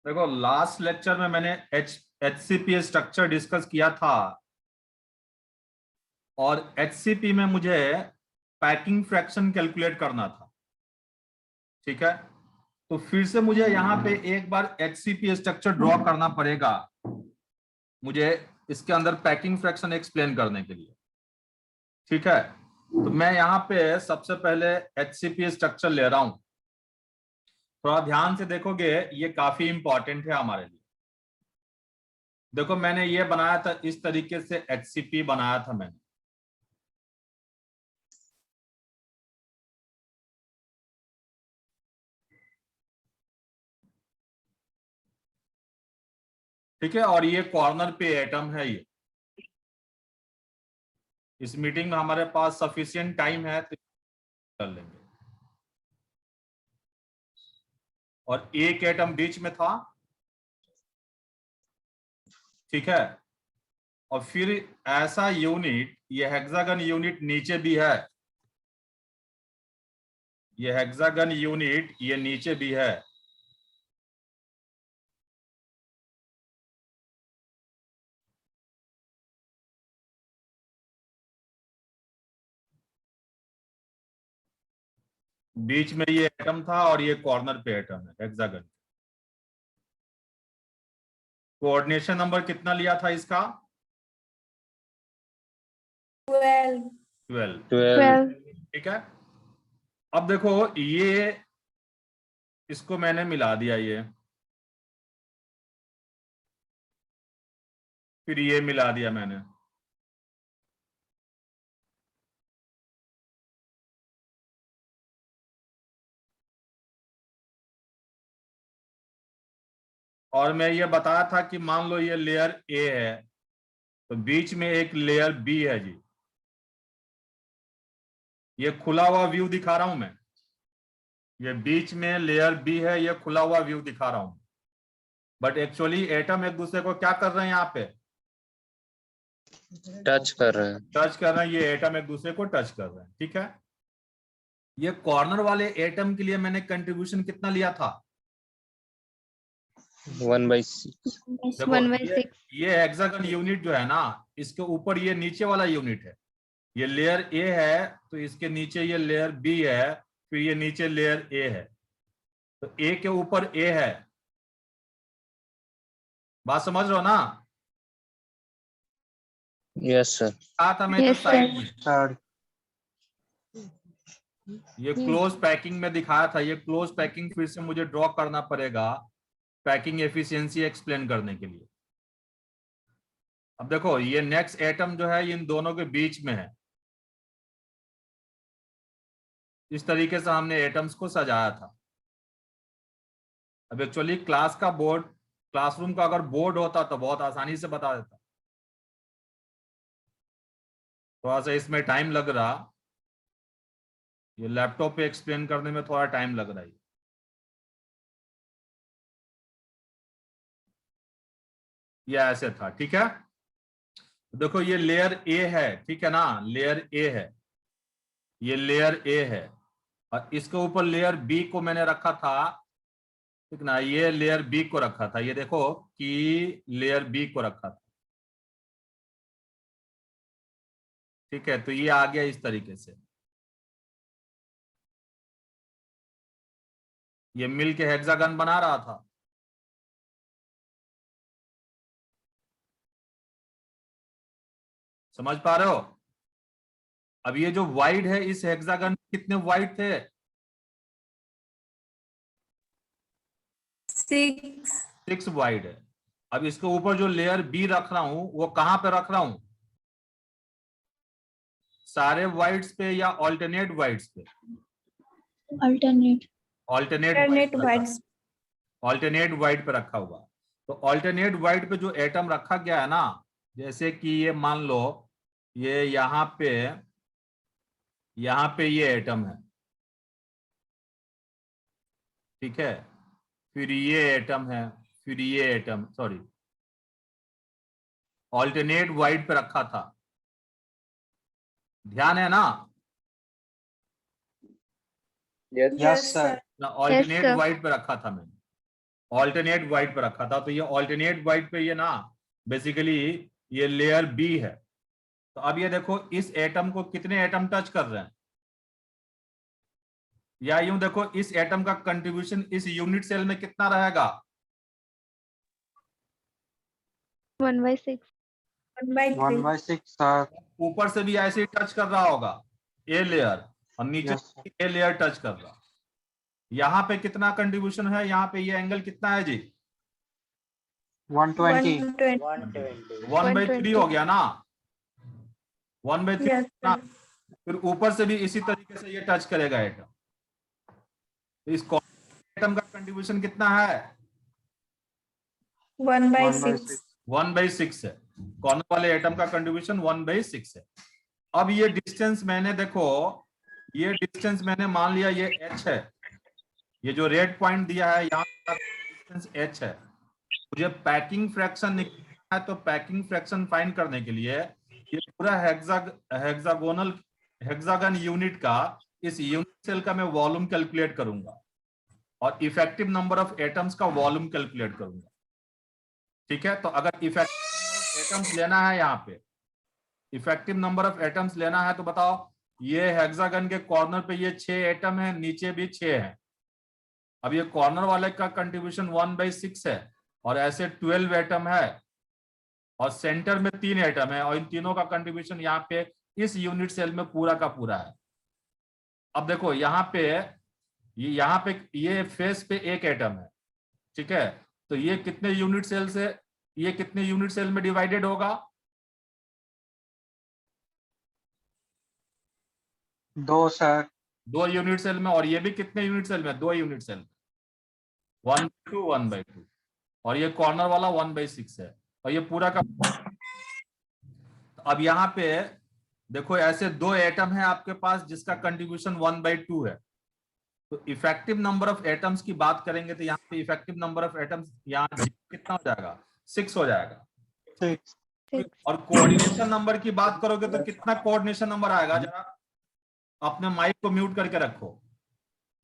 देखो last lecture में मैंने एचसीपी स्ट्रक्चर डिस्कस किया था और एचसीपी में मुझे पैकिंग फ्रैक्शन कैलकुलेट करना था। ठीक है, तो फिर से मुझे यहाँ पे एक बार एचसीपी स्ट्रक्चर ड्रॉ करना पड़ेगा मुझे इसके अंदर पैकिंग फ्रैक्शन एक्सप्लेन करने के लिए। ठीक है, तो मैं यहाँ पे सबसे पहले एचसीपी स्ट्रक्चर ले रहा हूं। थोड़ा ध्यान से देखोगे, ये काफी इंपॉर्टेंट है हमारे लिए। देखो मैंने ये बनाया था, इस तरीके से एचसीपी बनाया था मैंने। ठीक है, और ये कॉर्नर पे एटम है। ये इस मीटिंग में हमारे पास सफिशिएंट टाइम है तो कर लेंगे। और एक एटम बीच में था। ठीक है, और फिर ऐसा यूनिट, ये हेक्सागन यूनिट नीचे भी है। ये हेक्सागन यूनिट ये नीचे भी है। बीच में ये एटम था और ये कॉर्नर पे एटम है हेक्सागन। कोऑर्डिनेशन नंबर कितना लिया था इसका? 12। 12। ठीक है, अब देखो ये इसको मैंने मिला दिया, ये फिर ये मिला दिया मैंने। और मैं ये बताया था कि मान लो ये लेयर ए है तो बीच में एक लेयर बी है जी। ये खुला हुआ व्यू दिखा रहा हूं मैं। ये बीच में लेयर बी है, ये खुला हुआ व्यू दिखा रहा हूं। बट एक्चुअली एटम एक दूसरे को क्या कर रहे हैं यहाँ पे? टच कर रहे हैं। टच कर रहे हैं, ये एटम एक दूसरे को टच कर रहे हैं। ठीक है, ये कॉर्नर वाले एटम के लिए मैंने कंट्रीब्यूशन कितना लिया था? 1/6। देखो 1/6। ये हेक्सागन यूनिट जो है ना, इसके ऊपर ये नीचे वाला यूनिट है। ये लेयर ए है तो इसके नीचे ये लेयर बी है, फिर ये नीचे लेयर ए है। तो ए के ऊपर ए है। बात समझ रहे हो ना? Yes sir. कहा था मैं जो Yes, साइड में सर ये क्लोज पैकिंग में दिखाया था, ये क्लोज पैकिंग फिर से मुझे ड्रॉ करना पड़ेगा पैकिंग एफिशिएंसी एक्सप्लेन करने के लिए। अब देखो ये नेक्स्ट एटम जो है इन दोनों के बीच में है। इस तरीके से हमने एटम्स को सजाया था। अब एक्चुअली क्लास का बोर्ड, क्लासरूम का अगर बोर्ड होता तो बहुत आसानी से बता देता। थोड़ा सा इसमें टाइम लग रहा, ये लैपटॉप पे एक्सप्लेन करने में थोड़ा टाइम लग रहा है। ये ऐसे था। ठीक है, देखो ये लेयर ए है, ठीक है ना, लेयर ए है, ये लेयर ए है और इसके ऊपर लेयर बी को मैंने रखा था। ठीक ना, ये लेयर बी को रखा था, ये देखो कि लेयर बी को रखा था। ठीक है, तो ये आ गया इस तरीके से, ये मिल के हेक्सागन बना रहा था। समझ पा रहे हो? अब ये जो वाइड है इस हेक्सागन कितने वाइड थे? 6। 6 वाइड है। अब इसके ऊपर जो लेयर बी रख रहा हूं वो कहां पे रख रहा हूं? सारे वाइड्स पे या ऑल्टरनेट वाइड्स पे? Alternate alternate whites। Alternate wide पे रखा हुआ। तो ऑल्टरनेट वाइड पे जो एटम रखा गया है ना, जैसे कि ये मान लो ये यहाँ पे ये एटम है। ठीक है, फिर ये एटम है, फिर ये एटम, सॉरी ऑल्टरनेट वाइड पे रखा था। ध्यान है ना? Yes sir. Alternate sir। Wide पे रखा था मैंने। ऑल्टरनेट वाइट पे रखा था, तो ये ऑल्टरनेट वाइट पे ये ना बेसिकली ये लेयर बी है। तो अब ये देखो इस एटम को कितने एटम टच कर रहे हैं, या यूं देखो इस एटम का कंट्रीब्यूशन इस यूनिट सेल में कितना रहेगा? 1/6. 1/6 सर। ऊपर से भी ऐसे ही टच कर रहा होगा ए लेयर, और नीचे yes sir. A layer touch कर रहा। यहाँ पे कितना कंट्रीब्यूशन है, यहाँ पे ये एंगल कितना है जी? 120। 1/3 हो गया ना, 1/3 Yes, ना। फिर ऊपर से भी इसी तरीके से ये टच करेगा एटम। इस एटम का कंट्रीब्यूशन कितना है? 1/6। 1/6 है। कॉर्नर वाले एटम का कंट्रीब्यूशन 1/6 है। अब ये डिस्टेंस मैंने देखो, ये डिस्टेंस मैंने मान लिया ये h है, ये जो रेड पॉइंट दिया है यहाँ का डिस्टेंस h है। मुझे पैकिंग फ्रैक्शन निकालना है, तो पैकिंग फ्रैक्शन फाइंड करने के लिए ये पूरा हेक्सागन यूनिट का, इस यूनिट सेल का मैं वॉल्यूम कैलकुलेट करूंगा और इफेक्टिव नंबर ऑफ एटम्स का वॉल्यूम कैलकुलेट करूंगा। ठीक है, तो अगर इफेक्टिव एटम्स लेना है, यहाँ पे इफेक्टिव नंबर ऑफ एटम्स लेना है, तो बताओ ये हेक्सागन के कॉर्नर पे ये 6 एटम है, नीचे भी 6 है। अब ये कॉर्नर वाले का कंट्रीब्यूशन 1/6 है और ऐसे 12 एटम है और सेंटर में 3 एटम है और इन तीनों का कंट्रीब्यूशन यहाँ पे इस यूनिट सेल में पूरा का पूरा है। अब देखो यहाँ पे ये फेस पे एक एटम है, ठीक है, तो ये कितने यूनिट सेल से, ये कितने यूनिट सेल में डिवाइडेड होगा? 2 सर। 2 यूनिट सेल में। और ये भी कितने यूनिट सेल में? 2 यूनिट सेल में, 1/2 1/2। और ये कॉर्नर वाला 1/6 है और ये पूरा का। अब यहाँ पे देखो ऐसे 2 एटम है आपके पास जिसका कंट्रीब्यूशन 1/2 है। तो इफेक्टिव नंबर ऑफ एटम्स की बात करेंगे तो यहाँ पे इफेक्टिव नंबर ऑफ एटम्स यहाँ कितना हो जाएगा? 6 हो जाएगा। 6। और कोऑर्डिनेशन नंबर की बात करोगे तो कितना कोऑर्डिनेशन नंबर आएगा? जरा अपने माइक को म्यूट करके रखो,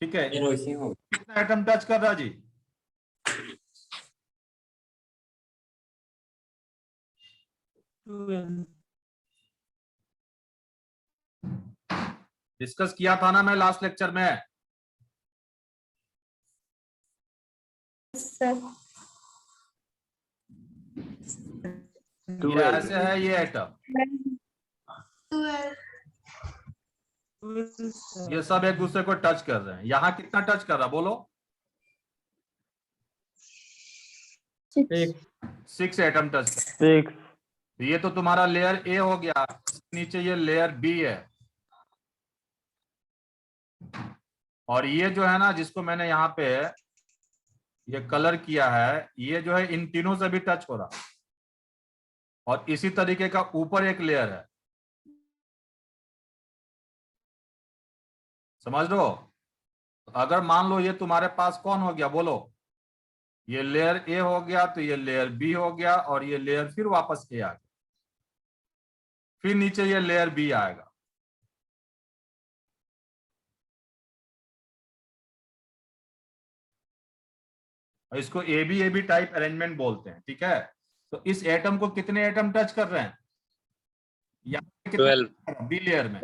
ठीक है। कितना एटम टच कर रहा जी? डिस्कस किया था ना मैं लास्ट लेक्चर में। ये ऐसे है ये एटम, ये सब एक दूसरे को टच कर रहे हैं। यहाँ कितना टच कर रहा बोलो? 6 एटम टच कर रहा है। तो ये तो तुम्हारा लेयर ए हो गया, नीचे ये लेयर बी है, और ये जो है ना जिसको मैंने यहाँ पे ये कलर किया है, ये जो है इन तीनों से भी टच हो रहा। और इसी तरीके का ऊपर एक लेयर है, समझ लो। अगर मान लो ये तुम्हारे पास कौन हो गया बोलो, ये लेयर ए हो गया, तो ये लेयर बी हो गया और ये लेयर फिर वापस ए आ गया, फिर नीचे ये लेयर बी आएगा। और इसको ए बी टाइप अरेंजमेंट बोलते हैं, ठीक है। तो इस एटम को कितने एटम टच कर रहे हैं? यहाँ 12। बी लेयर में,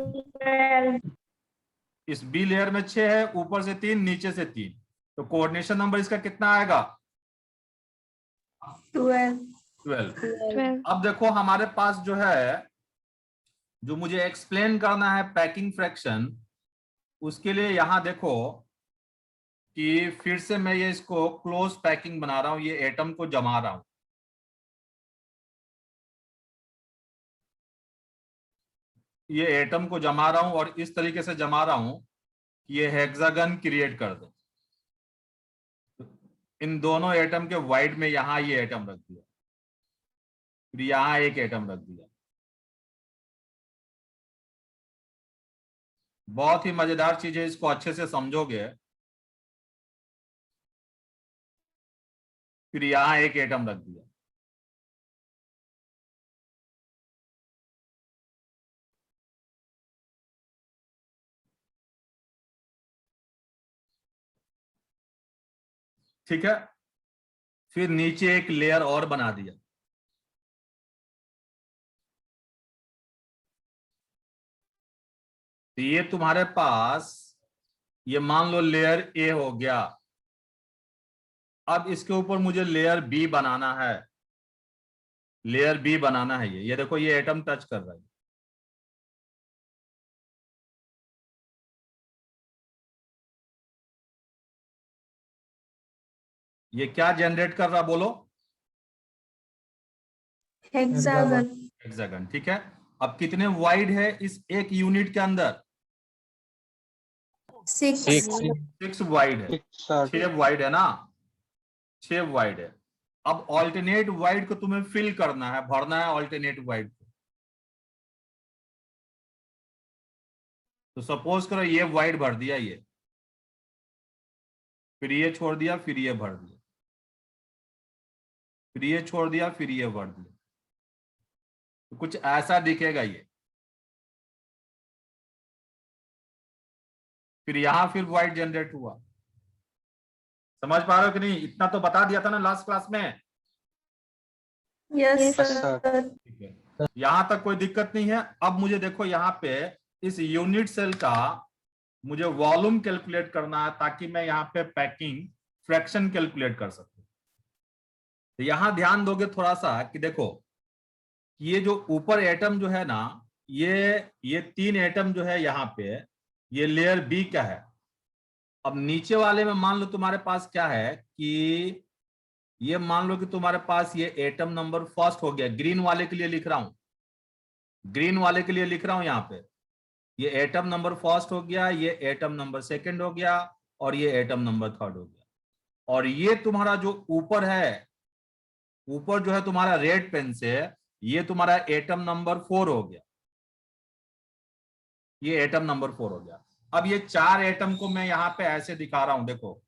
इस बी लेयर में 6 है, ऊपर से 3, नीचे से 3। तो कोऑर्डिनेशन नंबर इसका कितना आएगा? 12। अब देखो हमारे पास जो है, जो मुझे एक्सप्लेन करना है पैकिंग फ्रैक्शन, उसके लिए यहां देखो कि फिर से मैं ये इसको क्लोज पैकिंग बना रहा हूं, ये एटम को जमा रहा हूं। ये एटम को जमा रहा हूं और इस तरीके से जमा रहा हूं कि ये हेक्सागन क्रिएट कर दे। इन दोनों एटम के वाइड में यहां ये एटम रख दिया, फिर यहां एक एटम रख दिया। बहुत ही मजेदार चीज है, इसको अच्छे से समझोगे। फिर यहां एक एटम रख दिया। ठीक है, फिर नीचे एक लेयर और बना दिया। तो ये तुम्हारे पास, ये मान लो लेयर ए हो गया। अब इसके ऊपर मुझे लेयर बी बनाना है, लेयर बी बनाना है। ये देखो ये एटम टच कर रहा है। ये क्या जनरेट कर रहा, बोलो? हेक्सागन। हेक्सागन, ठीक है। अब कितने वाइड है इस एक यूनिट के अंदर? 6। 6 वाइड है। 6 sir, 6 वाइड है ना, 6 वाइड है। अब ऑल्टरनेट वाइड को तुम्हें फिल करना है, भरना है ऑल्टरनेट वाइड को। तो सपोज करो ये वाइड भर दिया, ये फिर ये छोड़ दिया, फिर ये भर दिया, फिर ये छोड़ दिया, फिर ये भर दिया। तो कुछ ऐसा दिखेगा ये। फिर यहां फिर वाइड जनरेट हुआ। समझ पा रहे हो कि नहीं? इतना तो बता दिया था ना लास्ट क्लास में। Yes sir. सर। ठीक है, यहां तक कोई दिक्कत नहीं है। अब मुझे देखो यहाँ पे इस यूनिट सेल का मुझे वॉल्यूम कैलकुलेट करना है, ताकि मैं यहाँ पे पैकिंग फ्रैक्शन कैलकुलेट कर सकूं। तो यहां ध्यान दोगे थोड़ा सा कि देखो ये जो ऊपर एटम जो है ना, ये 3 एटम जो है यहाँ पे, ये लेयर बी का है। अब नीचे वाले में मान लो तुम्हारे पास क्या है कि ये मान लो कि तुम्हारे पास ये एटम नंबर फर्स्ट हो गया। ग्रीन वाले के लिए लिख रहा हूं, ग्रीन वाले के लिए लिख रहा हूं यहाँ पे। ये एटम नंबर फर्स्ट हो गया, ये एटम नंबर सेकंड हो गया, और ये एटम नंबर थर्ड हो गया। और ये तुम्हारा जो ऊपर है, ऊपर जो है तुम्हारा रेड पेन से, ये तुम्हारा एटम नंबर 4 हो गया। ये एटम नंबर 4 हो गया। अब ये 4 एटम को मैं यहाँ पे ऐसे दिखा रहा हूं, देखो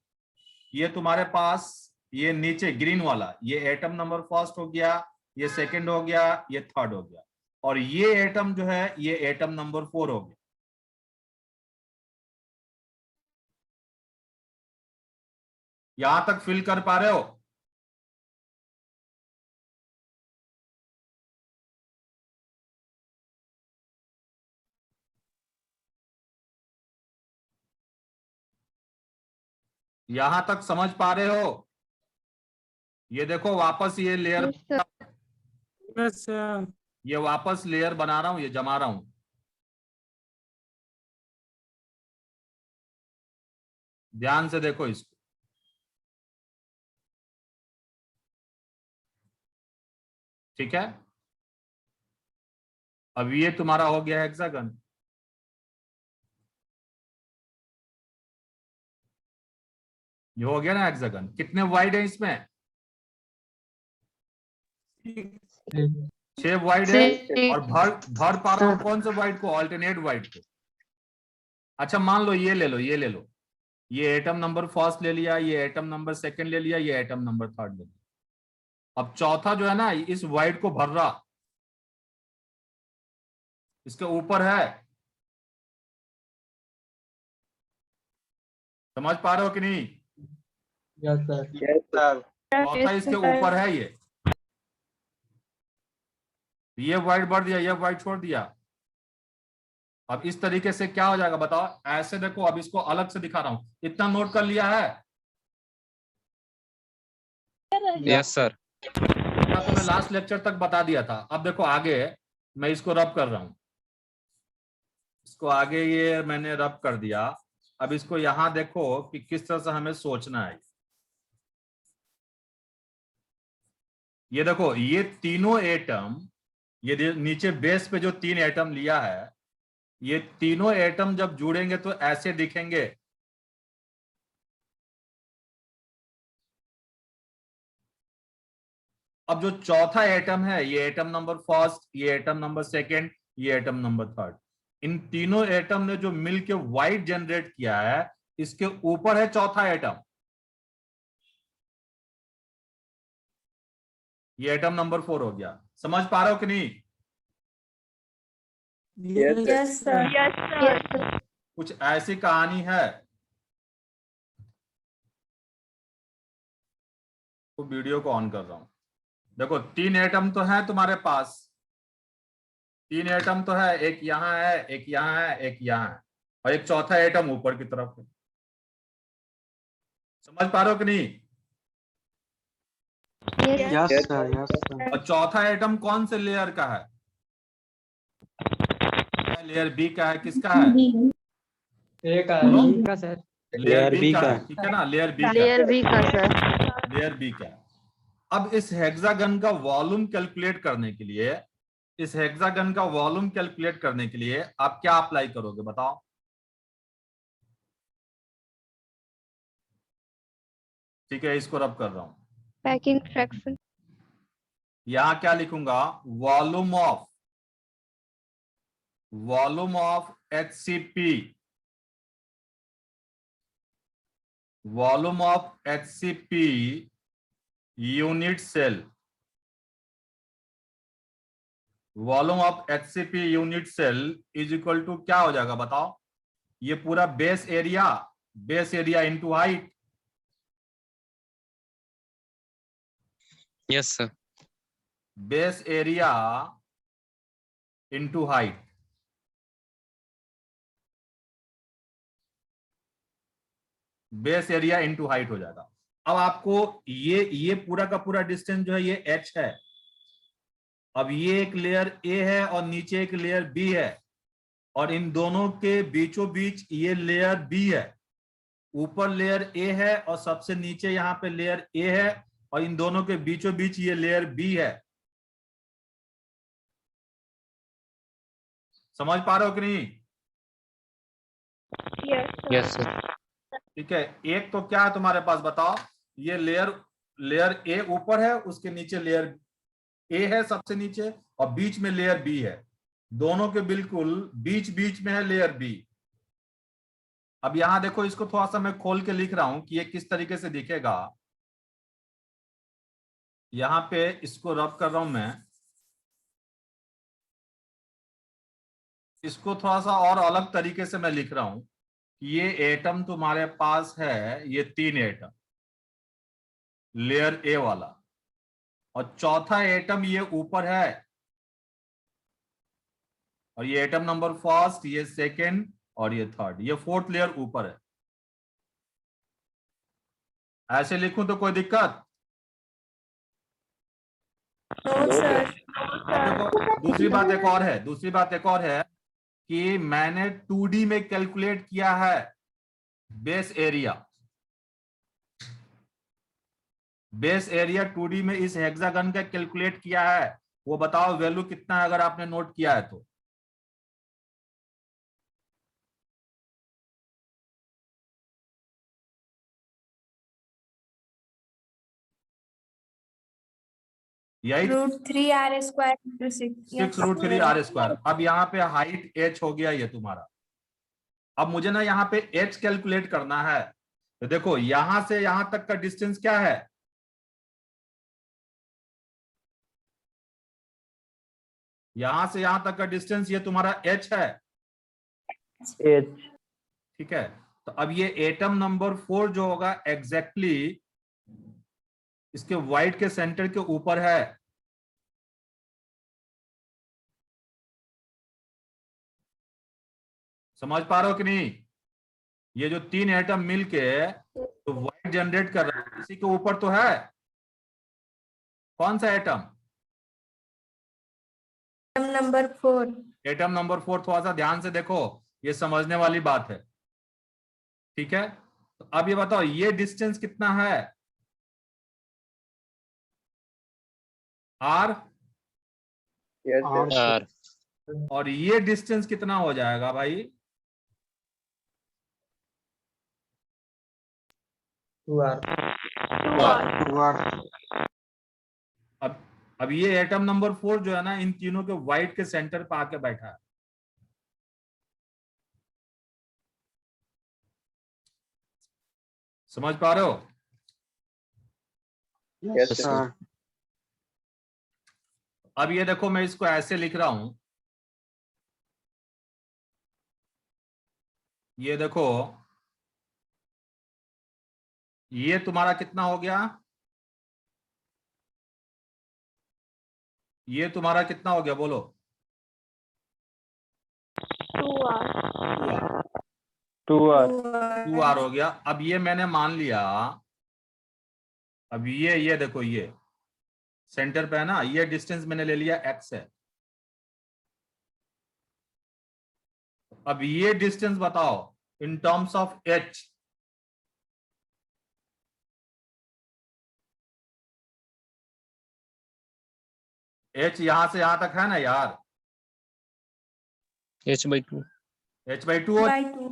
ये तुम्हारे पास, ये नीचे ग्रीन वाला, ये एटम नंबर फर्स्ट हो गया, ये सेकंड हो गया, ये थर्ड हो गया, और ये एटम जो है ये एटम नंबर 4 हो गया। यहां तक फिल कर पा रहे हो? यहां तक समझ पा रहे हो? ये देखो वापस ये लेयर, Yes, sir. ये वापस लेयर बना रहा हूं, ये जमा रहा हूं। ध्यान से देखो इसको। ठीक है, अब ये तुम्हारा हो गया हेक्सागन। ये हो गया ना हेक्सागन। कितने वाइड है इसमें? 6 वाइड है। और भर पा रहा हूं कौन से वाइड को? ऑल्टरनेट वाइड को। अच्छा मान लो ये ले लो, ये ले लो, ये एटम नंबर फर्स्ट ले लिया, ये एटम नंबर सेकंड ले लिया, ये एटम नंबर थर्ड ले लिया। अब चौथा जो है ना, इस वाइड को भर रहा, इसके ऊपर है। समझ पा रहे हो कि नहीं? Yes sir. चौथा इसके ऊपर है। ये वाइड भर दिया, ये वाइड छोड़ दिया। अब इस तरीके से क्या हो जाएगा बताओ? ऐसे देखो, अब इसको अलग से दिखा रहा हूं। इतना नोट कर लिया है? Yes sir. इतना तो मैं लास्ट लेक्चर तक बता दिया था। अब देखो आगे मैं इसको रब कर रहा हूं। इसको आगे ये मैंने रब कर दिया। अब इसको यहां देखो कि किस तरह से हमें सोचना है। ये देखो ये तीनों एटम, ये नीचे बेस पे जो 3 एटम लिया है, ये तीनों एटम जब जुड़ेंगे तो ऐसे दिखेंगे। अब जो चौथा एटम है, ये एटम नंबर फर्स्ट, ये एटम नंबर सेकंड, ये एटम नंबर थर्ड, इन तीनों एटम ने जो मिलके वाइड जनरेट किया है, इसके ऊपर है चौथा एटम। ये एटम नंबर 4 हो गया। समझ पा रहे हो कि नहीं? Yes sir. कुछ ऐसी कहानी है। तो वीडियो को ऑन कर रहा हूं। देखो 3 एटम तो है तुम्हारे पास, 3 एटम तो है, एक यहाँ है, एक यहाँ है, एक यहाँ है, और एक चौथा एटम ऊपर की तरफ है। समझ पा रहे हो कि नहीं? Yes sir, yes sir. और चौथा एटम कौन से लेयर का है? लेयर बी का है। किसका है? ए का बोलो। बी का सर। लेयर बी का है, ठीक है ना? लेयर बी का, लेयर बी का सर। लेयर बी का है। अब इस हेक्सागन का वॉल्यूम कैलकुलेट करने के लिए, इस हेक्सागन का वॉल्यूम कैलकुलेट करने के लिए आप क्या अप्लाई करोगे बताओ? ठीक है, इसको रब कर रहा हूं। Packing fraction. यहां क्या लिखूंगा? Volume of HCP, volume of HCP unit cell, volume of HCP unit cell is equal to क्या हो जाएगा बताओ? ये पूरा base area into height. Yes, sir. Base area into height. Base area into height हो जाएगा। अब आपको ये पूरा का पूरा डिस्टेंस जो है ये h है। अब ये एक लेयर A है और नीचे एक लेयर B है, और इन दोनों के बीचों बीच ये लेयर B है। ऊपर लेयर A है और सबसे नीचे यहाँ पे लेयर A है, और इन दोनों के बीचों बीच ये लेयर B है। समझ पा रहे हो कि नहीं? Yes, sir. ठीक है, एक तो क्या है तुम्हारे पास बताओ? ये लेयर A ऊपर है, उसके नीचे लेयर A है सबसे नीचे, और बीच में लेयर B है। दोनों के बिल्कुल बीच बीच में है लेयर B। अब यहां देखो, इसको थोड़ा सा मैं खोल के लिख रहा हूं कि ये किस तरीके से दिखेगा। यहां पे इसको रब कर रहा हूं मैं। इसको थोड़ा सा और अलग तरीके से मैं लिख रहा हूं कि ये एटम तुम्हारे पास है, ये 3 एटम, लेयर A वाला, और चौथा एटम ये ऊपर है, और ये एटम नंबर फर्स्ट, ये सेकंड, और ये थर्ड, ये फोर्थ लेयर ऊपर है। ऐसे लिखूं तो कोई दिक्कत? No sir. अब देखो, दूसरी बात एक और है कि मैंने 2D में कैलकुलेट किया है base area. Base area 2D में इस हेक्सागन का कैलकुलेट किया है। वो बताओ वैल्यू कितना है, अगर आपने नोट किया है तो? यही √3r² 6√3r²। अब यहाँ पे हाइट h हो गया ये तुम्हारा। अब मुझे ना यहाँ पे h कैलकुलेट करना है। तो देखो, यहां से यहां तक का डिस्टेंस क्या है? यहां से यहां तक का डिस्टेंस ये तुम्हारा h है। एच। ठीक है, तो अब ये एटम नंबर 4 जो होगा एग्जैक्टली इसके वाइट के सेंटर के ऊपर है। समझ पा रहे हो कि नहीं? ये जो 3 एटम मिलके तो वाइट जनरेट कर रहा है, इसी के ऊपर तो है। कौन सा एटम? नंबर 4। Atom number 4। थोड़ा सा ध्यान से देखो, ये समझने वाली बात है। ठीक है, तो अब ये बताओ ये डिस्टेंस कितना है? R। R. और ये डिस्टेंस कितना हो जाएगा भाई? 2r। अब ये एटम नंबर 4 जो है ना, इन तीनों के वाइट के सेंटर पे आके बैठा है। समझ पा रहे हो? Yes sir. अब ये देखो, मैं इसको ऐसे लिख रहा हूं। ये देखो, ये तुम्हारा कितना हो गया? ये तुम्हारा कितना हो गया बोलो? 2R. 2R. 2R. 2R हो गया। अब ये मैंने मान लिया, अब ये देखो, ये सेंटर पे है ना, ये डिस्टेंस मैंने ले लिया x है। अब ये डिस्टेंस बताओ in terms of h। h यहां से यहां तक है ना यार, h/2 h/2 हो, By 2.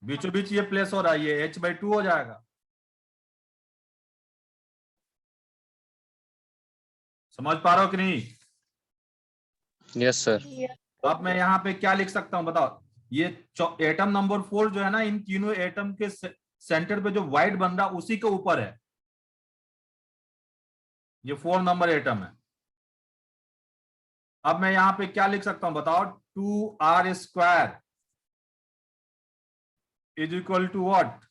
बीचों बीच ये प्लेस हो रहा है, ये h/2 हो जाएगा। समझ पा रहे हो कि नहीं? Yes sir. अब मैं यहाँ पे क्या लिख सकता हूं बताओ? ये एटम नंबर 4 जो है ना, इन तीनों एटम के सेंटर पे जो व्हाइट बन रहा उसी के ऊपर है, ये 4 नंबर एटम है। अब मैं यहाँ पे क्या लिख सकता हूं बताओ? 2R² is equal to what?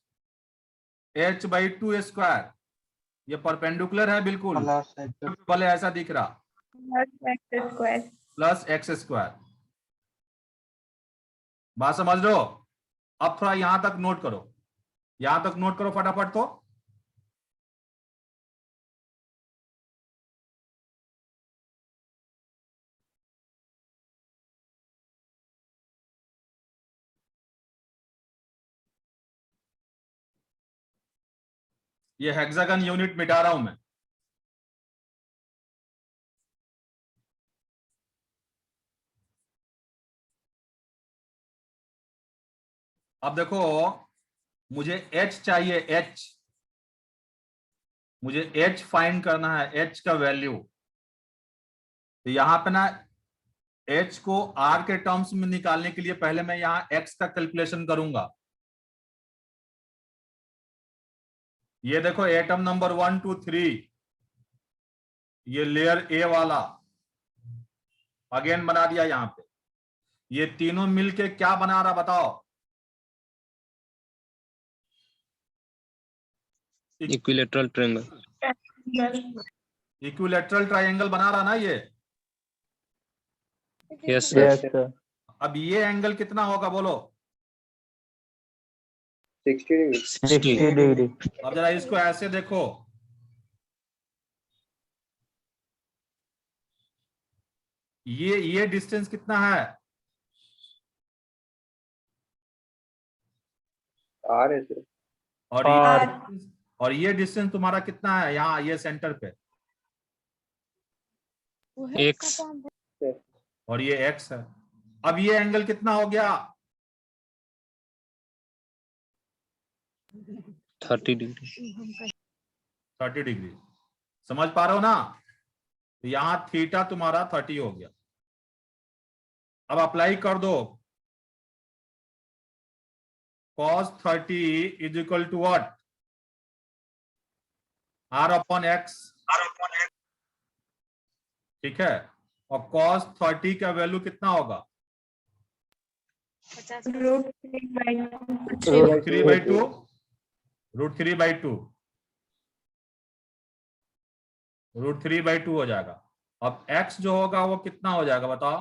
h/2²। ये परपेंडिकुलर है बिल्कुल, भले ऐसा दिख रहा, Plus X square. Plus x²। बात समझ लो? अब थोड़ा यहां तक नोट करो, यहां तक नोट करो फटाफट। तो ये हेक्सागन यूनिट मिटा रहा हूं मैं। अब देखो, मुझे h चाहिए, h, मुझे h फाइंड करना है, h का वैल्यू। तो यहां पे ना h को r के टर्म्स में निकालने के लिए पहले मैं यहां x का कैलकुलेशन करूंगा। ये देखो एटम नंबर 1 2 3, ये लेयर ए वाला अगेन बना दिया यहां पे। ये तीनों मिलके क्या बना रहा बताओ? Equilateral triangle. इक्विलेटरल ट्रायंगल बना रहा ना ये। Yes sir. Yes, sir. अब ये एंगल कितना होगा बोलो? 60 60 degree. अब जरा इसको ऐसे देखो, ये डिस्टेंस कितना है? R है sir. और R. और ये डिस्टेंस तुम्हारा कितना है यहाँ, ये सेंटर पे? x और ये x है। अब ये एंगल कितना हो गया? 30 डिग्री। 30 डिग्री। समझ पा रहे हो ना? तो यहाँ थीटा तुम्हारा 30 हो गया। अब अप्लाई कर दो, cos 30 is equal to what? r/x। ठीक है, और cos 30 का वैल्यू कितना होगा? Root 3 by 2. √3/2। √3/2 √3/2 हो जाएगा। अब x जो होगा वो कितना हो जाएगा बताओ?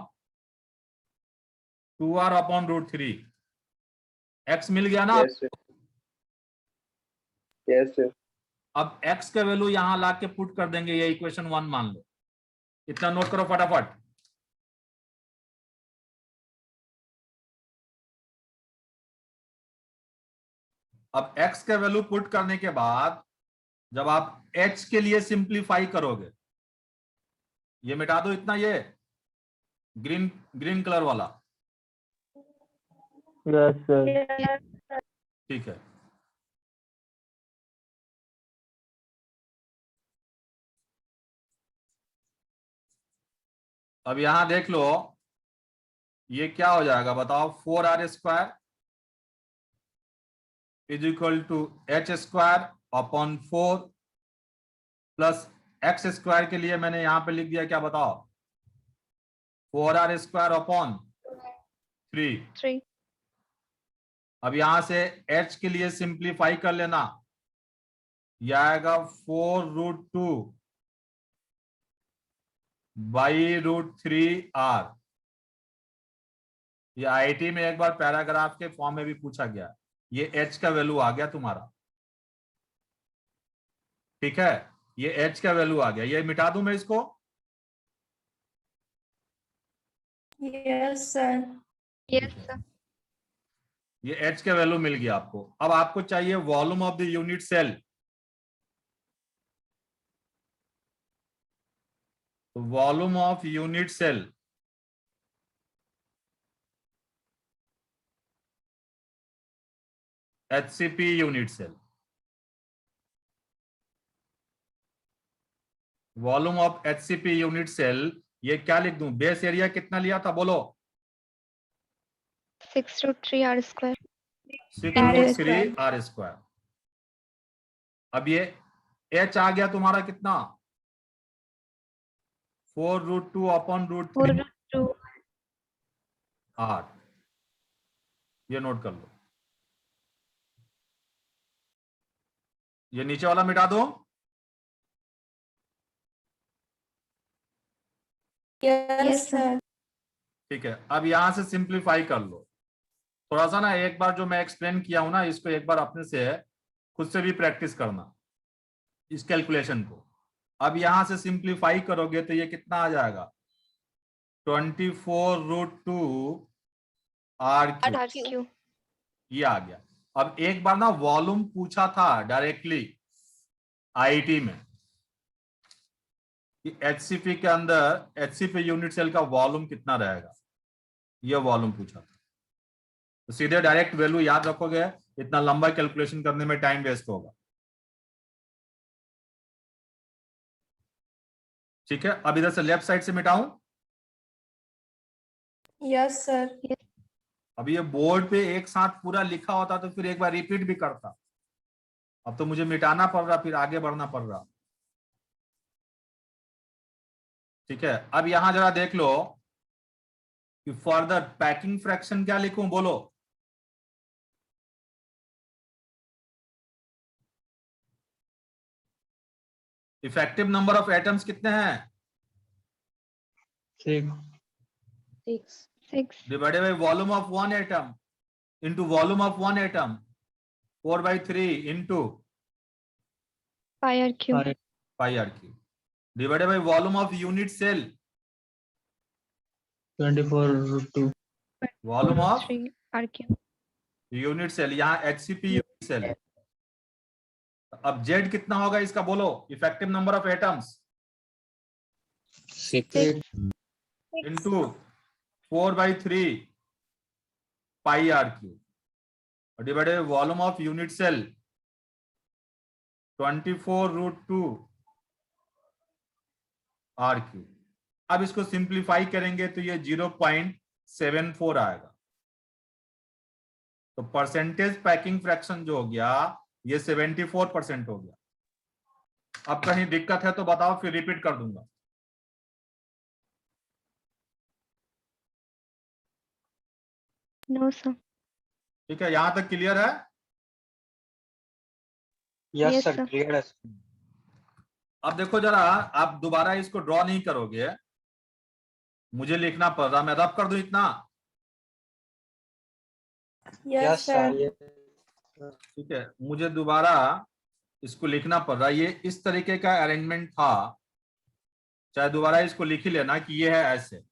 2r/√3। x मिल गया ना? Yes, sir. अब x का वैल्यू यहां ला के पुट कर देंगे, ये इक्वेशन 1 मान लो। इतना नोट करो फटाफट। अब x का वैल्यू पुट करने के बाद जब आप h के लिए सिंप्लीफाई करोगे, ये मिटा दो इतना, ये ग्रीन कलर वाला। Yes, sir. ठीक है, अब यहां देख लो ये क्या हो जाएगा बताओ? 4r² is equal to h² 4 plus x² के लिए मैंने यहां पे लिख दिया क्या बताओ? 4r² 3। 3. अब यहां से h के लिए सिंप्लीफाई कर लेना, यह आएगा 4√2 /√3r। ये आईआईटी में एक बार पैराग्राफ के फॉर्म में भी पूछा गया। ये h का वैल्यू आ गया तुम्हारा, ठीक है, ये h का वैल्यू आ गया। ये मिटा दूं मैं इसको? Yes, sir. Yes, sir. ये h का वैल्यू मिल गया आपको। अब आपको चाहिए volume of the unit cell. तो volume of unit cell HCP unit cell. Volume of HCP unit cell, ये क्या लिख दूं? बेस एरिया कितना लिया था बोलो? 6√3r²। 6√3r²। अब ये h आ गया तुम्हारा कितना? 4√2/√3 4√2। r। ये नोट कर लो। ये नीचे वाला मिटा दो। Yes, sir. ठीक है, अब यहां से सिंप्लीफाई कर लो। थोड़ा सा ना, एक बार जो मैं एक्सप्लेन किया हूं ना, इसको एक बार अपने से खुद से भी प्रैक्टिस करना इस कैलकुलेशन को। अब यहां से सिंप्लीफाई करोगे तो ये कितना आ जाएगा? 24√2r³। ये आ गया। अब एक बार ना वॉल्यूम पूछा था डायरेक्टली आईआईटी में कि HCP के अंदर HCP यूनिट सेल का वॉल्यूम कितना रहेगा, ये वॉल्यूम पूछा था। तो सीधे डायरेक्ट वैल्यू याद रखोगे, इतना लंबा कैलकुलेशन करने में टाइम वेस्ट होगा। ठीक है, अब इधर से लेफ्ट साइड से मिटाऊं? Yes, sir. अब ये बोर्ड पे एक साथ पूरा लिखा होता तो फिर एक बार रिपीट भी करता। अब तो मुझे मिटाना पड़ रहा, फिर आगे बढ़ना पड़ रहा। ठीक है, अब यहां जरा देख लो कि फर्दर पैकिंग फ्रैक्शन क्या लिखूं, बोलो? इफेक्टिव नंबर ऑफ एटम्स कितने हैं? 6। Divided by volume of one atom into volume of one atom 4/3 into πr³ πr³ divided by volume of unit cell 24√2 volume of 3r³ unit cell, यहाँ HCP unit cell. अब Z कितना होगा इसका, बोलो? Effective number of atoms 6 into 4/3 πr³ divided by volume of unit cell 24√2 r³। अब इसको simplify करेंगे तो ये 0.74 आएगा। तो परसेंटेज पैकिंग फ्रैक्शन जो हो गया ये 74% हो गया। अब कहीं दिक्कत है तो बताओ, फिर रिपीट कर दूंगा। No sir. ठीक है, यहां तक क्लियर है? Yes, sir. क्लियर है। अब देखो जरा, आप दोबारा इसको ड्रॉ नहीं करोगे, मुझे लिखना पड़ रहा, मैं रब कर दूं इतना। Yes, sir. ठीक है, मुझे दोबारा इसको लिखना पड़ रहा। ये इस तरीके का अरेंजमेंट था, चाहे दोबारा इसको लिख ही लेना कि ये है ऐसे।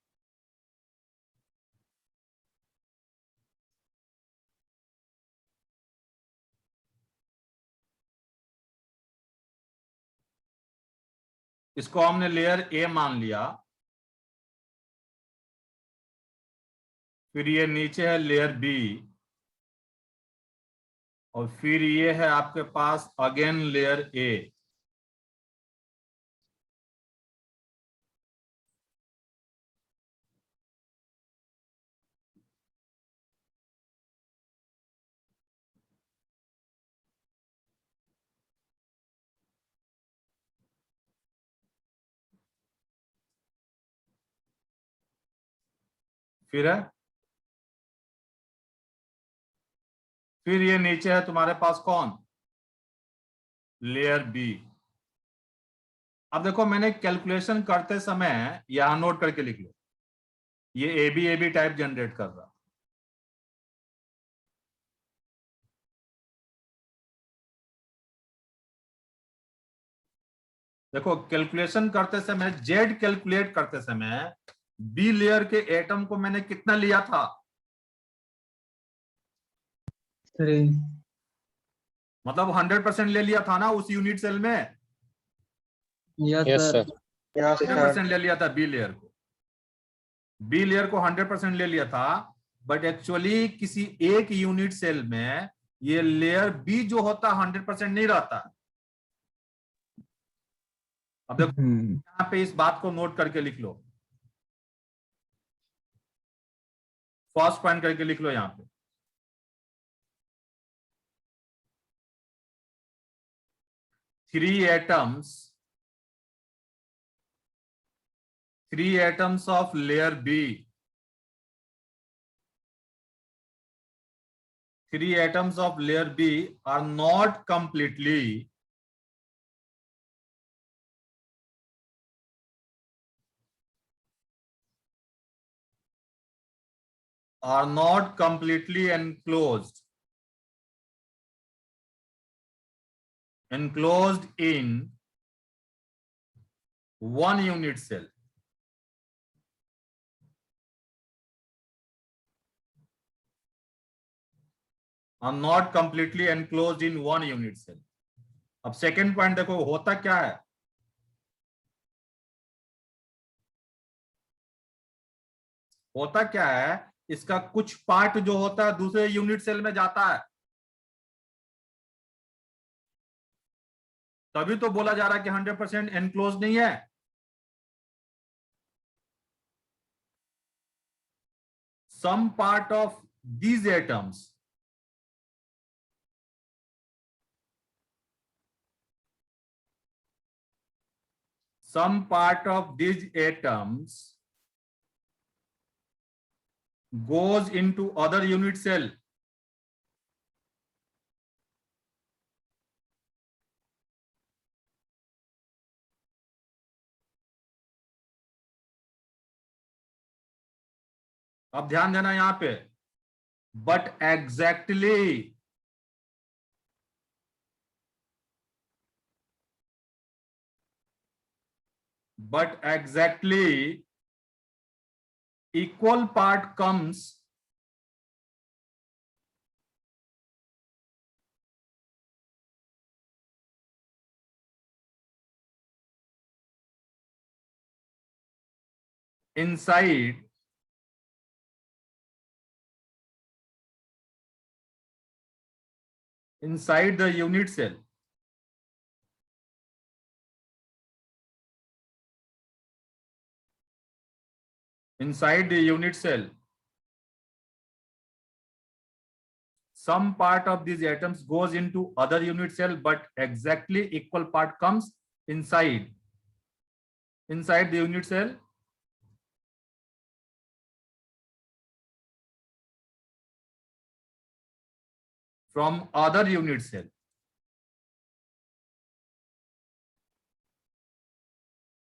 इसको हमने लेयर A मान लिया, फिर ये नीचे है लेयर B, और फिर ये है आपके पास अगेन लेयर A। फिर है, फिर ये नीचे है तुम्हारे पास कौन? Layer B। अब देखो मैंने कैलकुलेशन करते समय यहां नोट करके लिख लो, ये एबी टाइप जनरेट कर रहा। देखो कैलकुलेशन करते समय, जेड कैलकुलेट करते समय बी लेयर के एटम को मैंने कितना लिया था? 3 मतलब 100% ले लिया था ना उस यूनिट सेल में? Yes yes sir sir. Yes, 100% sir. ले लिया था बी लेयर को। बी लेयर को 100% ले लिया था, बट एक्चुअली किसी एक यूनिट सेल में ये लेयर बी जो होता 100% नहीं रहता। अब देखो यहाँ पे इस बात को नोट करके लिख लो, फर्स्ट पॉइंट करके लिख लो यहाँ पे। three atoms of layer B, three atoms of layer B are not completely enclosed in one unit cell. Are not completely enclosed in one unit cell. अब सेकेंड पॉइंट देखो होता क्या है। होता क्या है, इसका कुछ पार्ट जो होता है दूसरे यूनिट सेल में जाता है, तभी तो बोला जा रहा है कि 100% एनक्लोज नहीं है। Some part of these atoms goes into other unit cell. अब ध्यान देना यहां पे, but exactly equal part comes inside the unit cell. Inside the unit cell, some part of these atoms goes into other unit cell, but exactly equal part comes inside the unit cell from other unit cell.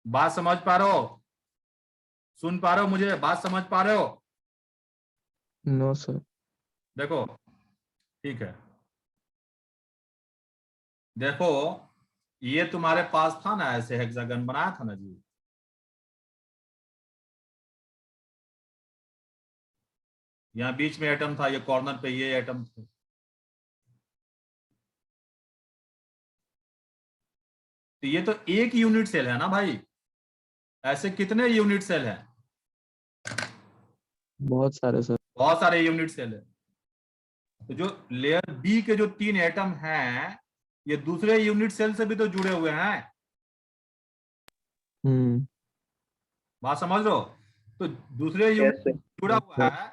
बात समझ पा रहे हो? सुन पा रहे हो मुझे? बात समझ पा रहे हो? No sir. देखो ठीक है, देखो ये तुम्हारे पास था ना, ऐसे हेक्सागन बनाया था ना जी। यहाँ बीच में एटम था, ये कॉर्नर पे ये एटम थे। तो ये तो एक यूनिट सेल है ना भाई। ऐसे कितने यूनिट सेल हैं? बहुत सारे सर। बहुत सारे यूनिट सेल है। तो जो लेयर बी के जो 3 एटम हैं, ये दूसरे यूनिट सेल से भी तो जुड़े हुए हैं। बात समझ लो? तो दूसरे यूनिट Yes, sir. जुड़ा हुआ है।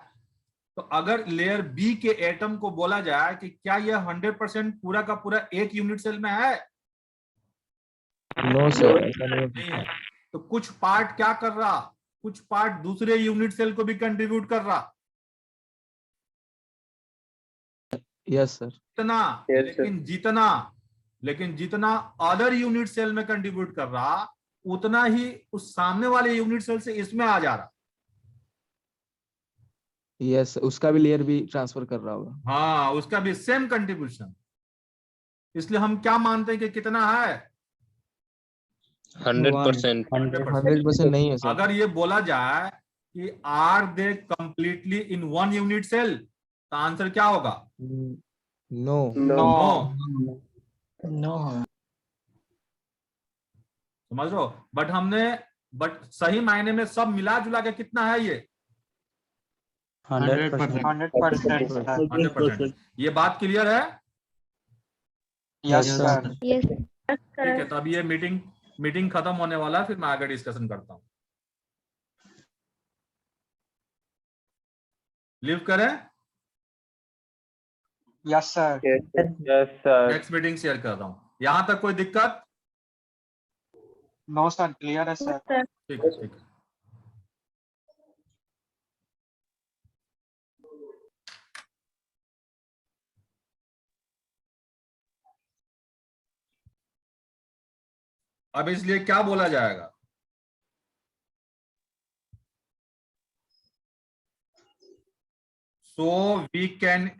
तो अगर लेयर बी के एटम को बोला जाए कि क्या यह 100% पूरा का पूरा एक यूनिट सेल में है? नो सर, ऐसा नहीं है। तो कुछ पार्ट क्या कर रहा? कुछ पार्ट दूसरे यूनिट सेल को भी कंट्रीब्यूट कर रहा। Yes sir. Yes, sir. लेकिन जितना अदर यूनिट सेल में कंट्रीब्यूट कर रहा, उतना ही उस सामने वाले यूनिट सेल से इसमें आ जा रहा। यस, उसका भी लेयर भी ट्रांसफर कर रहा होगा। हाँ, उसका भी सेम कंट्रीब्यूशन। इसलिए हम क्या मानते हैं कि कितना है? 100%। 100% नहीं है सर। अगर ये बोला जाए कि are they completely in one unit cell, तो आंसर क्या होगा? नो। नो। नो। समझ लो। बट सही मायने में सब मिला जुला के कितना है ये? 100%। 100%। ये बात क्लियर है? Yes sir. Yes. ठीक है, तो अब ये मीटिंग खत्म होने वाला है, फिर मैं आगे डिस्कशन करता हूँ। लीव करें? Yes sir. Yes, sir. Next meeting share कर रहा हूँ। यहां तक कोई दिक्कत? नो सर, क्लियर है सर। ठीक है, ठीक है। अब इसलिए क्या बोला जाएगा? So we can